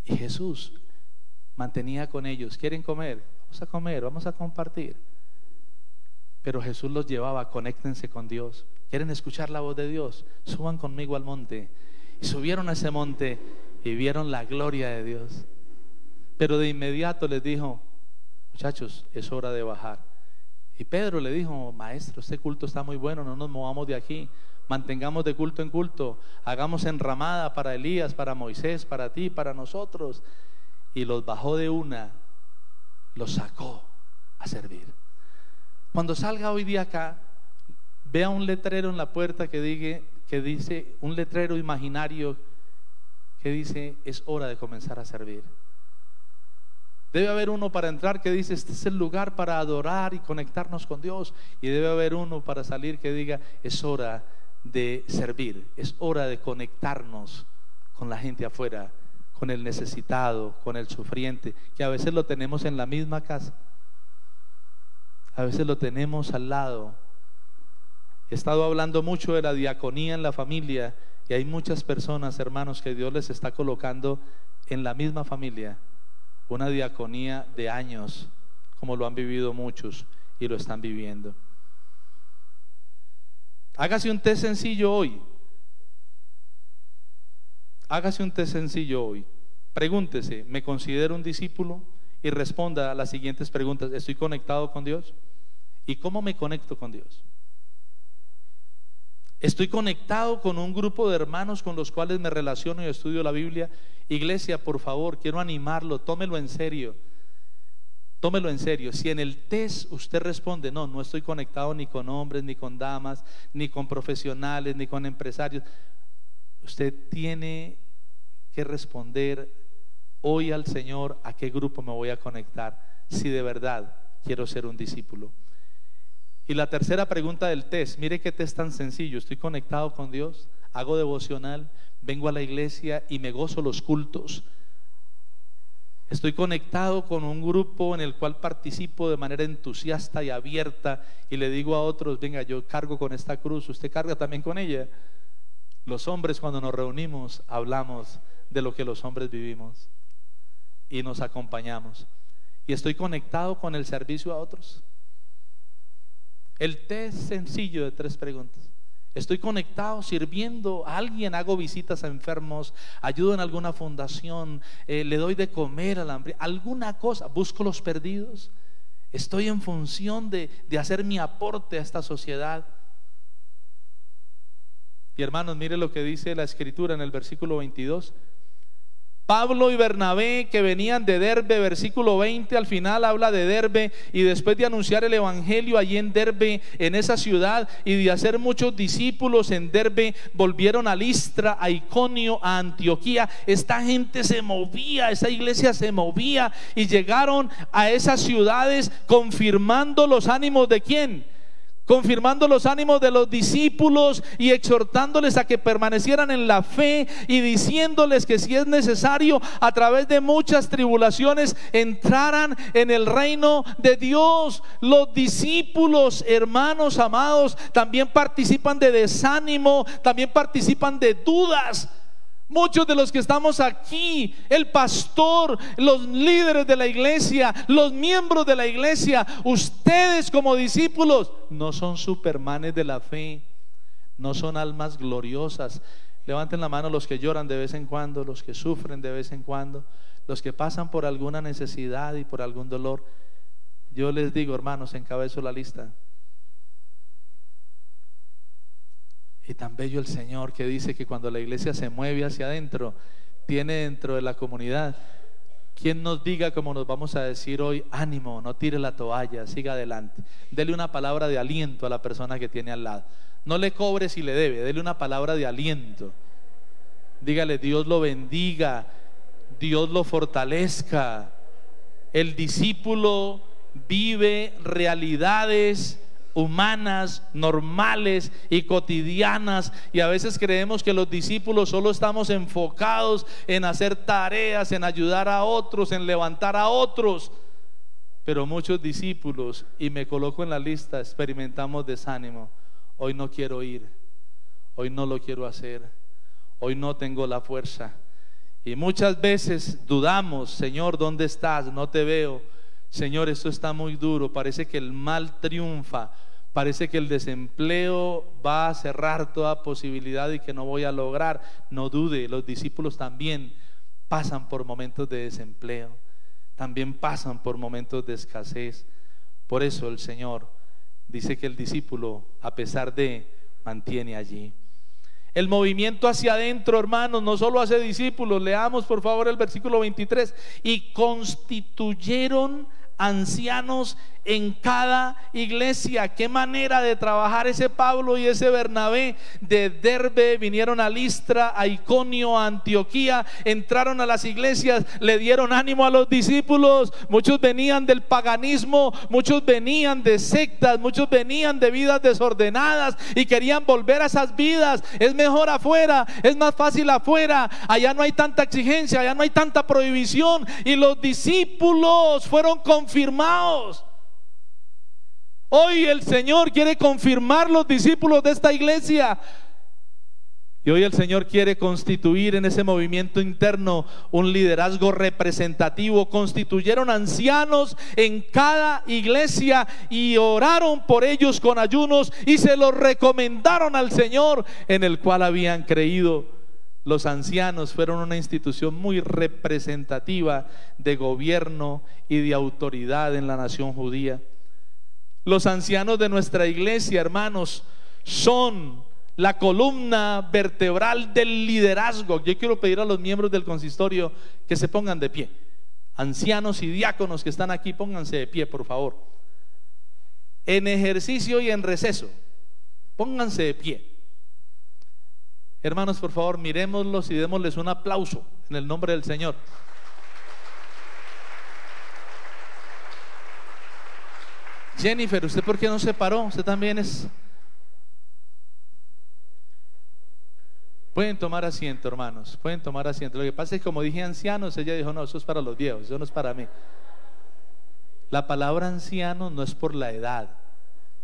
Y Jesús mantenía con ellos: ¿quieren comer? Vamos a comer, vamos a compartir. Pero Jesús los llevaba: conéctense con Dios. ¿Quieren escuchar la voz de Dios? Suban conmigo al monte. Y subieron a ese monte y vieron la gloria de Dios. Pero de inmediato les dijo: muchachos, es hora de bajar. Y Pedro le dijo: maestro, este culto está muy bueno, no nos movamos de aquí, mantengamos de culto en culto, hagamos enramada para Elías, para Moisés, para ti, para nosotros. Y los bajó de una, los sacó a servir. Cuando salga hoy día acá, vea un letrero en la puerta que dice, un letrero imaginario que dice: es hora de comenzar a servir. Debe haber uno para entrar que dice: este es el lugar para adorar y conectarnos con Dios. Y debe haber uno para salir que diga: es hora de servir, es hora de conectarnos con la gente afuera, con el necesitado, con el sufriente, que a veces lo tenemos en la misma casa, a veces lo tenemos al lado. He estado hablando mucho de la diaconía en la familia, y hay muchas personas, hermanos, que Dios les está colocando en la misma familia una diaconía de años, como lo han vivido muchos y lo están viviendo. Hágase un test sencillo hoy. Hágase un test sencillo hoy. Pregúntese: ¿me considero un discípulo? Y responda a las siguientes preguntas: ¿estoy conectado con Dios? ¿Y cómo me conecto con Dios? ¿Estoy conectado con un grupo de hermanos con los cuales me relaciono y estudio la Biblia? Iglesia, por favor, quiero animarlo, tómelo en serio. Tómelo en serio. Si en el test usted responde: no, no estoy conectado ni con hombres, ni con damas, ni con profesionales, ni con empresarios, usted tiene que responder hoy al Señor: ¿a qué grupo me voy a conectar? Si de verdad quiero ser un discípulo. Y la tercera pregunta del test, mire qué test tan sencillo: ¿estoy conectado con Dios? ¿Hago devocional? ¿Vengo a la iglesia y me gozo los cultos? ¿Estoy conectado con un grupo en el cual participo de manera entusiasta y abierta y le digo a otros: venga, yo cargo con esta cruz, usted carga también con ella? Los hombres, cuando nos reunimos, hablamos de lo que los hombres vivimos y nos acompañamos. ¿Y estoy conectado con el servicio a otros? El test sencillo de 3 preguntas: ¿estoy conectado sirviendo a alguien? ¿Hago visitas a enfermos? ¿Ayudo en alguna fundación? ¿Le doy de comer al hambre? ¿Alguna cosa? ¿Busco los perdidos? ¿Estoy en función de hacer mi aporte a esta sociedad? Y hermanos, mire lo que dice la Escritura en el versículo 22. Pablo y Bernabé, que venían de Derbe, versículo 20, al final habla de Derbe, y después de anunciar el evangelio allí en Derbe, en esa ciudad, y de hacer muchos discípulos en Derbe, volvieron a Listra, a Iconio, a Antioquía. Esta gente se movía, esa iglesia se movía, y llegaron a esas ciudades confirmando los ánimos ¿de quién? confirmando los ánimos de los discípulos y exhortándoles a que permanecieran en la fe y diciéndoles que si es necesario, a través de muchas tribulaciones, entraran en el reino de Dios. Los discípulos, hermanos amados, también participan de desánimo, también participan de dudas. Muchos de los que estamos aquí, el pastor, los líderes de la iglesia, los miembros de la iglesia, ustedes como discípulos, no son supermanes de la fe, no son almas gloriosas. Levanten la mano los que lloran de vez en cuando, los que sufren de vez en cuando, los que pasan por alguna necesidad y por algún dolor. Yo les digo, hermanos, encabezo la lista. Y tan bello el Señor que dice que cuando la iglesia se mueve hacia adentro, tiene dentro de la comunidad quien nos diga, como nos vamos a decir hoy: ánimo, no tire la toalla, siga adelante. Dele una palabra de aliento a la persona que tiene al lado. No le cobre si le debe, dele una palabra de aliento. Dígale: Dios lo bendiga, Dios lo fortalezca. El discípulo vive realidades humanas, normales y cotidianas, y a veces creemos que los discípulos solo estamos enfocados en hacer tareas, en ayudar a otros, en levantar a otros, pero muchos discípulos, y me coloco en la lista, experimentamos desánimo. Hoy no quiero ir, hoy no lo quiero hacer, hoy no tengo la fuerza, y muchas veces dudamos: Señor, ¿dónde estás? No te veo. Señor, esto está muy duro, parece que el mal triunfa, parece que el desempleo va a cerrar toda posibilidad y que no voy a lograr. No dude, los discípulos también pasan por momentos de desempleo, también pasan por momentos de escasez. Por eso el Señor dice que el discípulo, a pesar de, mantiene allí. El movimiento hacia adentro, hermanos, no solo hace discípulos. Leamos por favor el versículo 23. Y constituyeron ancianos en cada iglesia. Qué manera de trabajar ese Pablo y ese Bernabé. De Derbe vinieron a Listra, a Iconio, a Antioquía, entraron a las iglesias, le dieron ánimo a los discípulos. Muchos venían del paganismo, muchos venían de sectas, muchos venían de vidas desordenadas y querían volver a esas vidas. Es mejor afuera, es más fácil afuera, allá no hay tanta exigencia, allá no hay tanta prohibición. Y los discípulos fueron confirmados. Hoy el Señor quiere confirmar los discípulos de esta iglesia, y hoy el Señor quiere constituir en ese movimiento interno un liderazgo representativo. Constituyeron ancianos en cada iglesia y oraron por ellos con ayunos y se los recomendaron al Señor, en el cual habían creído. Los ancianos fueron una institución muy representativa de gobierno y de autoridad en la nación judía. Los ancianos de nuestra iglesia, hermanos, son la columna vertebral del liderazgo. Yo quiero pedir a los miembros del consistorio que se pongan de pie. Ancianos y diáconos que están aquí, pónganse de pie, por favor. En ejercicio y en receso, pónganse de pie. Hermanos, por favor, miremoslos y démosles un aplauso en el nombre del Señor. Jennifer, ¿usted por qué no se paró? Usted también es... Pueden tomar asiento, hermanos, pueden tomar asiento. Lo que pasa es que como dije ancianos, ella dijo: no, eso es para los viejos, eso no es para mí. La palabra anciano no es por la edad.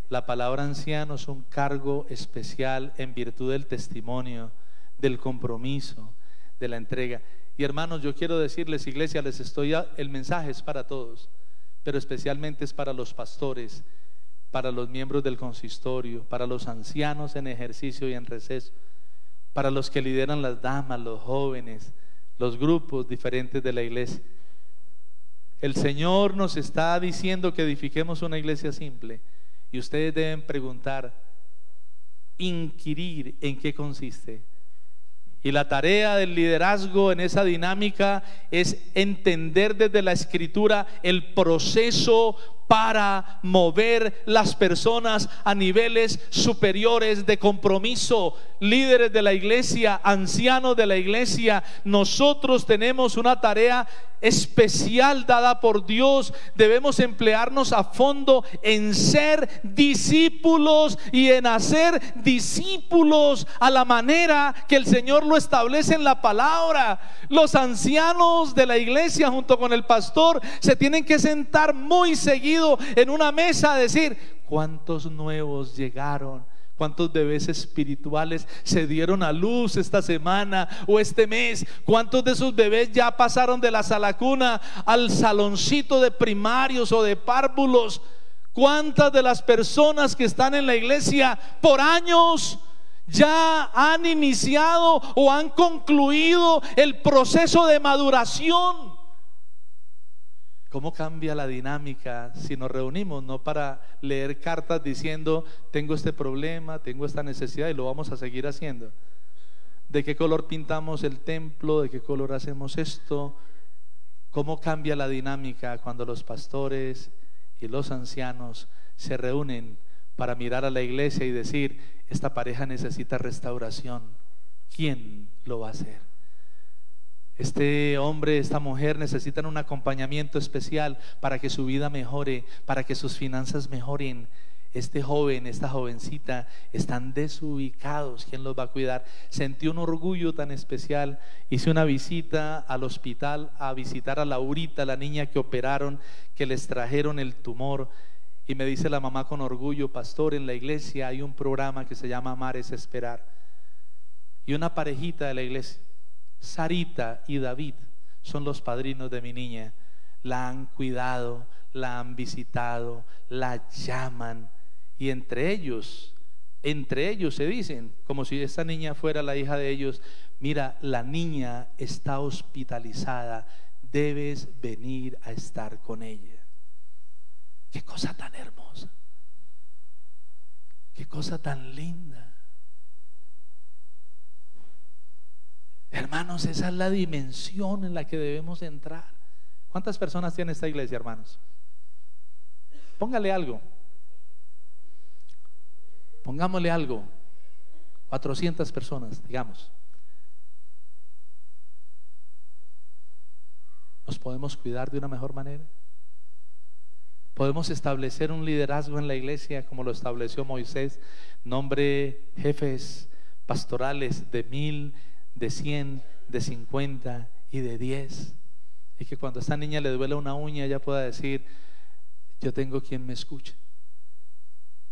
La palabra anciano es un cargo especial en virtud del testimonio, del compromiso, de la entrega. Y hermanos, yo quiero decirles, iglesia, el mensaje es para todos, pero especialmente es para los pastores, para los miembros del consistorio, para los ancianos en ejercicio y en receso, para los que lideran las damas, los jóvenes, los grupos diferentes de la iglesia. El Señor nos está diciendo que edifiquemos una iglesia simple, y ustedes deben preguntar, inquirir en qué consiste. Y la tarea del liderazgo en esa dinámica es entender desde la Escritura el proceso para mover las personas a niveles superiores de compromiso. Líderes de la iglesia, ancianos de la iglesia, nosotros tenemos una tarea especial dada por Dios. Debemos emplearnos a fondo en ser discípulos y en hacer discípulos a la manera que el Señor lo establece en la palabra. Los ancianos de la iglesia junto con el pastor se tienen que sentar muy seguido en una mesa a decir: ¿cuántos nuevos llegaron? ¿Cuántos bebés espirituales se dieron a luz esta semana o este mes? ¿Cuántos de esos bebés ya pasaron de la salacuna al saloncito de primarios o de párvulos? ¿Cuántas de las personas que están en la iglesia por años ya han iniciado o han concluido el proceso de maduración? ¿Cómo cambia la dinámica si nos reunimos no para leer cartas diciendo: tengo este problema, tengo esta necesidad, y lo vamos a seguir haciendo? ¿De qué color pintamos el templo? ¿De qué color hacemos esto? ¿Cómo cambia la dinámica cuando los pastores y los ancianos se reúnen para mirar a la iglesia y decir: esta pareja necesita restauración? ¿Quién lo va a hacer? Este hombre, esta mujer necesitan un acompañamiento especial para que su vida mejore, para que sus finanzas mejoren. Este joven, esta jovencita están desubicados. ¿Quién los va a cuidar? Sentí un orgullo tan especial. Hice una visita al hospital a visitar a Laurita, la niña que operaron, que les trajeron el tumor. Y me dice la mamá con orgullo: pastor, en la iglesia hay un programa que se llama Amar es Esperar. Y una parejita de la iglesia, Sarita y David, son los padrinos de mi niña. La han cuidado, la han visitado, la llaman, y entre ellos se dicen, como si esta niña fuera la hija de ellos: mira, la niña está hospitalizada, debes venir a estar con ella. Qué cosa tan hermosa, qué cosa tan linda. Hermanos, esa es la dimensión en la que debemos entrar. ¿Cuántas personas tiene esta iglesia, hermanos? Póngale algo. Pongámosle algo. 400 personas, digamos. ¿Nos podemos cuidar de una mejor manera? ¿Podemos establecer un liderazgo en la iglesia como lo estableció Moisés? Nombre jefes pastorales de 1000, de 100, de 50 y de 10. Y que cuando a esta niña le duele una uña, ella pueda decir: yo tengo quien me escuche,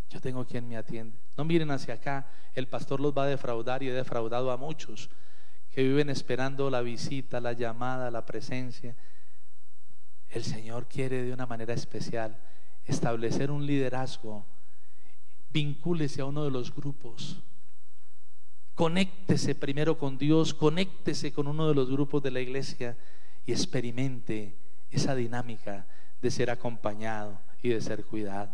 yo tengo quien me atiende. No miren hacia acá, el pastor los va a defraudar, y he defraudado a muchos que viven esperando la visita, la llamada, la presencia. El Señor quiere de una manera especial establecer un liderazgo. Vincúlese a uno de los grupos. Conéctese primero con Dios, conéctese con uno de los grupos de la iglesia y experimente esa dinámica de ser acompañado y de ser cuidado.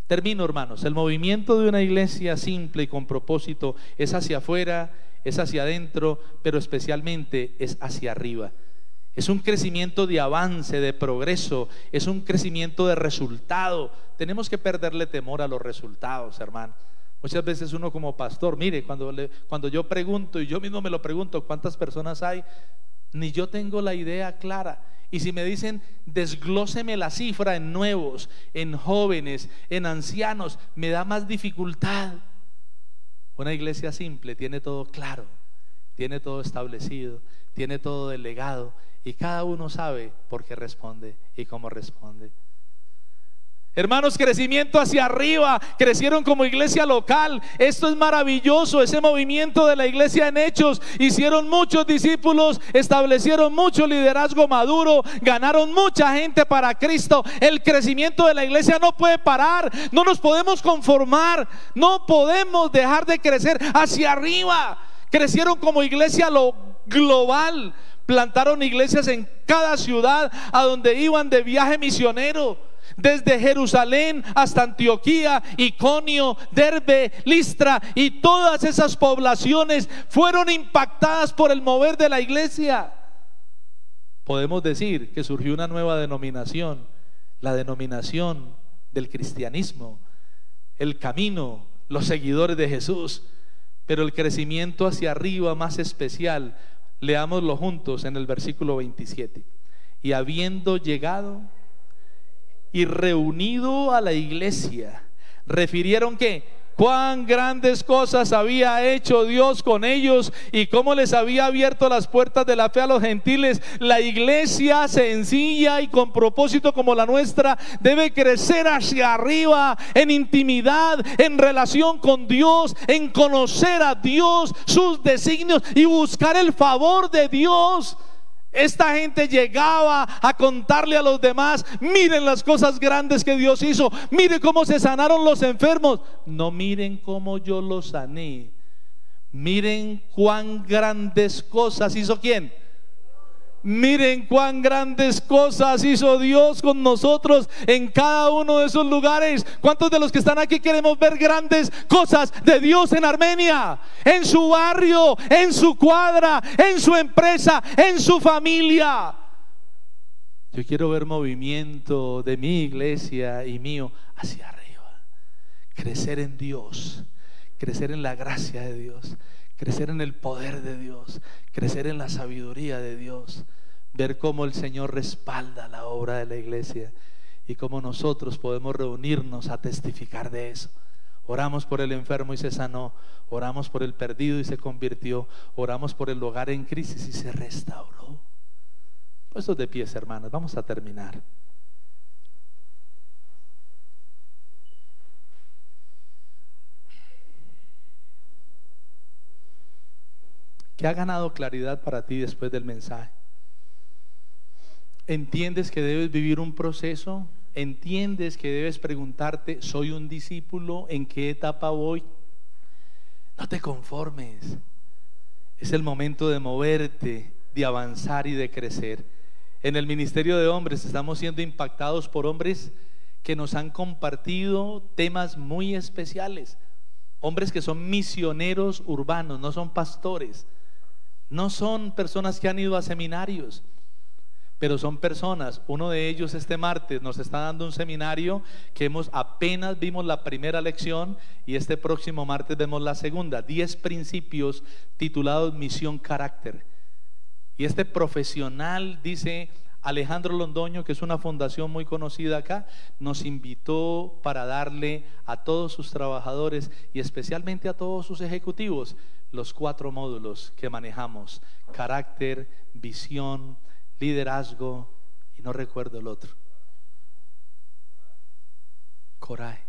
Termino, hermanos. El movimiento de una iglesia simple y con propósito es hacia afuera, es hacia adentro, pero especialmente es hacia arriba. Es un crecimiento de avance, de progreso, es un crecimiento de resultado. Tenemos que perderle temor a los resultados, hermano. Muchas veces uno como pastor, mire, cuando yo pregunto, y yo mismo me lo pregunto, ¿cuántas personas hay? Ni yo tengo la idea clara. Y si me dicen: desglóseme la cifra en nuevos, en jóvenes, en ancianos, me da más dificultad. Una iglesia simple tiene todo claro, tiene todo establecido, tiene todo delegado, y cada uno sabe por qué responde y cómo responde. Hermanos, crecimiento hacia arriba. Crecieron como iglesia local. Esto es maravilloso. Ese movimiento de la iglesia en Hechos. Hicieron muchos discípulos, establecieron mucho liderazgo maduro, ganaron mucha gente para Cristo. El crecimiento de la iglesia no puede parar. No nos podemos conformar. No podemos dejar de crecer hacia arriba. Crecieron como iglesia global. Plantaron iglesias en cada ciudad a donde iban de viaje misionero. Desde Jerusalén hasta Antioquía, Iconio, Derbe, Listra, y todas esas poblaciones fueron impactadas por el mover de la iglesia. Podemos decir que surgió una nueva denominación, la denominación del cristianismo, el camino, los seguidores de Jesús. Pero el crecimiento hacia arriba más especial, leámoslo juntos en el versículo 27. Y habiendo llegado y reunido a la iglesia, refirieron que cuán grandes cosas había hecho Dios con ellos y cómo les había abierto las puertas de la fe a los gentiles. La iglesia sencilla y con propósito como la nuestra debe crecer hacia arriba en intimidad, en relación con Dios, en conocer a Dios, sus designios y buscar el favor de Dios. Esta gente llegaba a contarle a los demás: miren las cosas grandes que Dios hizo, miren cómo se sanaron los enfermos. No miren cómo yo los sané, miren cuán grandes cosas hizo ¿quién? Miren cuán grandes cosas hizo Dios con nosotros en cada uno de esos lugares. ¿Cuántos de los que están aquí queremos ver grandes cosas de Dios en Armenia? En su barrio, en su cuadra, en su empresa, en su familia. Yo quiero ver movimiento de mi iglesia y mío hacia arriba. Crecer en Dios, crecer en la gracia de Dios, crecer en el poder de Dios, crecer en la sabiduría de Dios, ver cómo el Señor respalda la obra de la iglesia y cómo nosotros podemos reunirnos a testificar de eso. Oramos por el enfermo y se sanó, oramos por el perdido y se convirtió, oramos por el hogar en crisis y se restauró. Puestos de pies, hermanos, vamos a terminar. ¿Qué ha ganado claridad para ti después del mensaje? ¿Entiendes que debes vivir un proceso? ¿Entiendes que debes preguntarte: ¿soy un discípulo? ¿En qué etapa voy? No te conformes. Es el momento de moverte, de avanzar y de crecer. En el ministerio de hombres estamos siendo impactados por hombres que nos han compartido temas muy especiales. Hombres que son misioneros urbanos, no son pastores. No son personas que han ido a seminarios, pero son personas. Uno de ellos este martes nos está dando un seminario que apenas vimos la primera lección y este próximo martes vemos la segunda. 10 principios titulados Misión Carácter. Y este profesional, dice Alejandro Londoño, que es una fundación muy conocida acá, nos invitó para darle a todos sus trabajadores y especialmente a todos sus ejecutivos los 4 módulos que manejamos: carácter, visión, liderazgo y no recuerdo el otro. Coraje.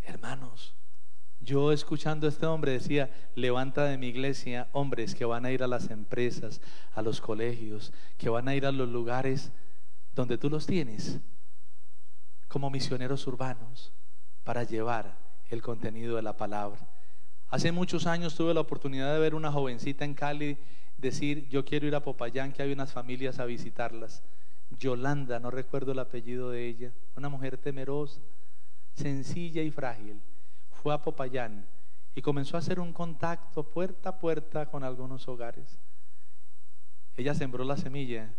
Hermanos, yo escuchando a este hombre decía: levanta de mi iglesia hombres que van a ir a las empresas, a los colegios, que van a ir a los lugares donde tú los tienes, como misioneros urbanos, para llevar el contenido de la palabra. Hace muchos años tuve la oportunidad de ver una jovencita en Cali decir: yo quiero ir a Popayán, que hay unas familias a visitarlas. Yolanda, no recuerdo el apellido de ella, una mujer temerosa, sencilla y frágil, fue a Popayán y comenzó a hacer un contacto puerta a puerta con algunos hogares. Ella sembró la semilla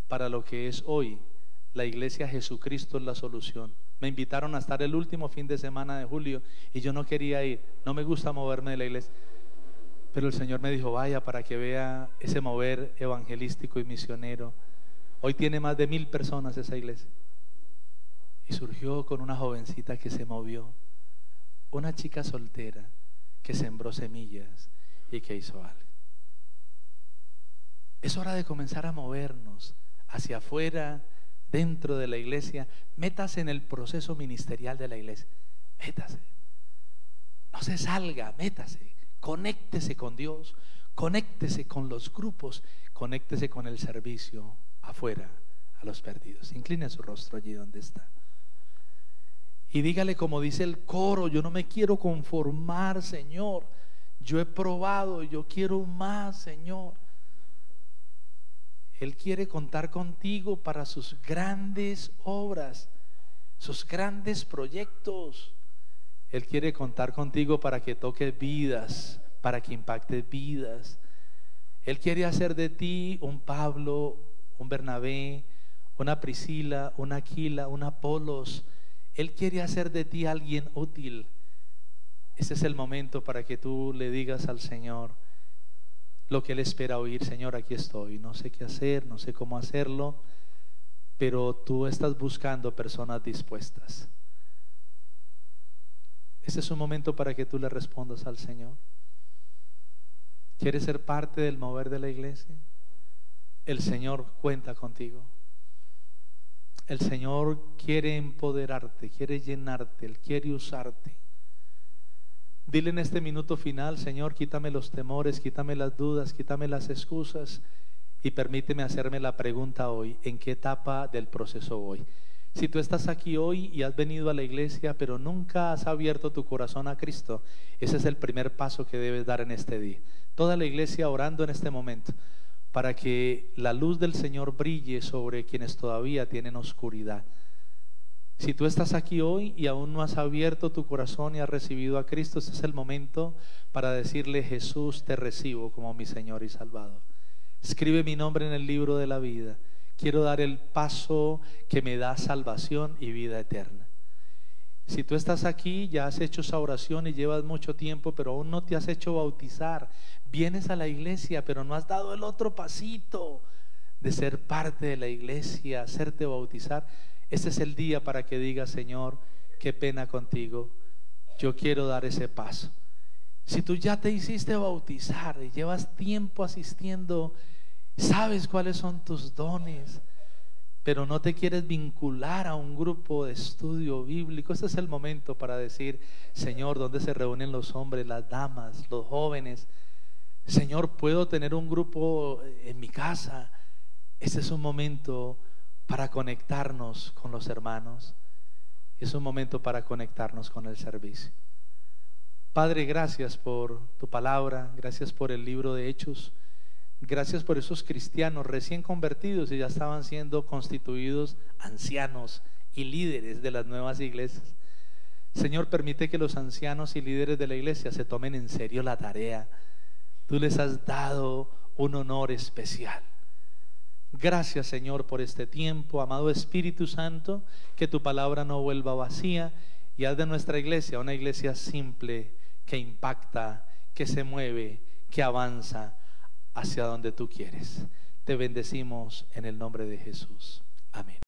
para lo que es hoy la iglesia Jesucristo es la solución. Me invitaron a estar el último fin de semana de julio y yo no quería ir, no me gusta moverme de la iglesia, pero el Señor me dijo: vaya para que vea ese mover evangelístico y misionero. Hoy tiene más de 1000 personas esa iglesia. Y surgió con una jovencita que se movió, una chica soltera que sembró semillas y que hizo algo. Es hora de comenzar a movernos hacia afuera, dentro de la iglesia. Métase en el proceso ministerial de la iglesia. Métase. No se salga, métase. Conéctese con Dios, conéctese con los grupos, conéctese con el servicio afuera a los perdidos. Incline su rostro allí donde está y dígale como dice el coro: yo no me quiero conformar, Señor, yo he probado, yo quiero más, Señor. Él quiere contar contigo para sus grandes obras, sus grandes proyectos. Él quiere contar contigo para que toques vidas, para que impactes vidas. Él quiere hacer de ti un Pablo, un Bernabé, una Priscila, una Aquila, un Apolos. Él quiere hacer de ti alguien útil. Ese es el momento para que tú le digas al Señor lo que Él espera oír. Señor, aquí estoy, no sé qué hacer, no sé cómo hacerlo, pero tú estás buscando personas dispuestas. Este es un momento para que tú le respondas al Señor. ¿Quieres ser parte del mover de la iglesia? El Señor cuenta contigo. El Señor quiere empoderarte, quiere llenarte, Él quiere usarte. Dile en este minuto final: Señor, quítame los temores, quítame las dudas, quítame las excusas y permíteme hacerme la pregunta hoy: ¿en qué etapa del proceso voy? Si tú estás aquí hoy y has venido a la iglesia pero nunca has abierto tu corazón a Cristo, ese es el primer paso que debes dar en este día. Toda la iglesia orando en este momento para que la luz del Señor brille sobre quienes todavía tienen oscuridad. Si tú estás aquí hoy y aún no has abierto tu corazón y has recibido a Cristo, este es el momento para decirle: Jesús, te recibo como mi Señor y Salvador. Escribe mi nombre en el libro de la vida. Quiero dar el paso que me da salvación y vida eterna. Si tú estás aquí, ya has hecho esa oración y llevas mucho tiempo, pero aún no te has hecho bautizar. Vienes a la iglesia, pero no has dado el otro pasito de ser parte de la iglesia, hacerte bautizar. Este es el día para que digas: Señor, qué pena contigo, yo quiero dar ese paso. Si tú ya te hiciste bautizar y llevas tiempo asistiendo, sabes cuáles son tus dones, pero no te quieres vincular a un grupo de estudio bíblico, este es el momento para decir: Señor, ¿dónde se reúnen los hombres, las damas, los jóvenes? Señor, ¿puedo tener un grupo en mi casa? Este es un momento para conectarnos con los hermanos. Es un momento para conectarnos con el servicio. Padre, gracias por tu palabra, gracias por el libro de Hechos, gracias por esos cristianos recién convertidos y ya estaban siendo constituidos ancianos y líderes de las nuevas iglesias. Señor, permite que los ancianos y líderes de la iglesia se tomen en serio la tarea. Tú les has dado un honor especial. Gracias, Señor, por este tiempo. Amado Espíritu Santo, que tu palabra no vuelva vacía y haz de nuestra iglesia una iglesia simple, que impacta, que se mueve, que avanza hacia donde tú quieres. Te bendecimos en el nombre de Jesús. Amén.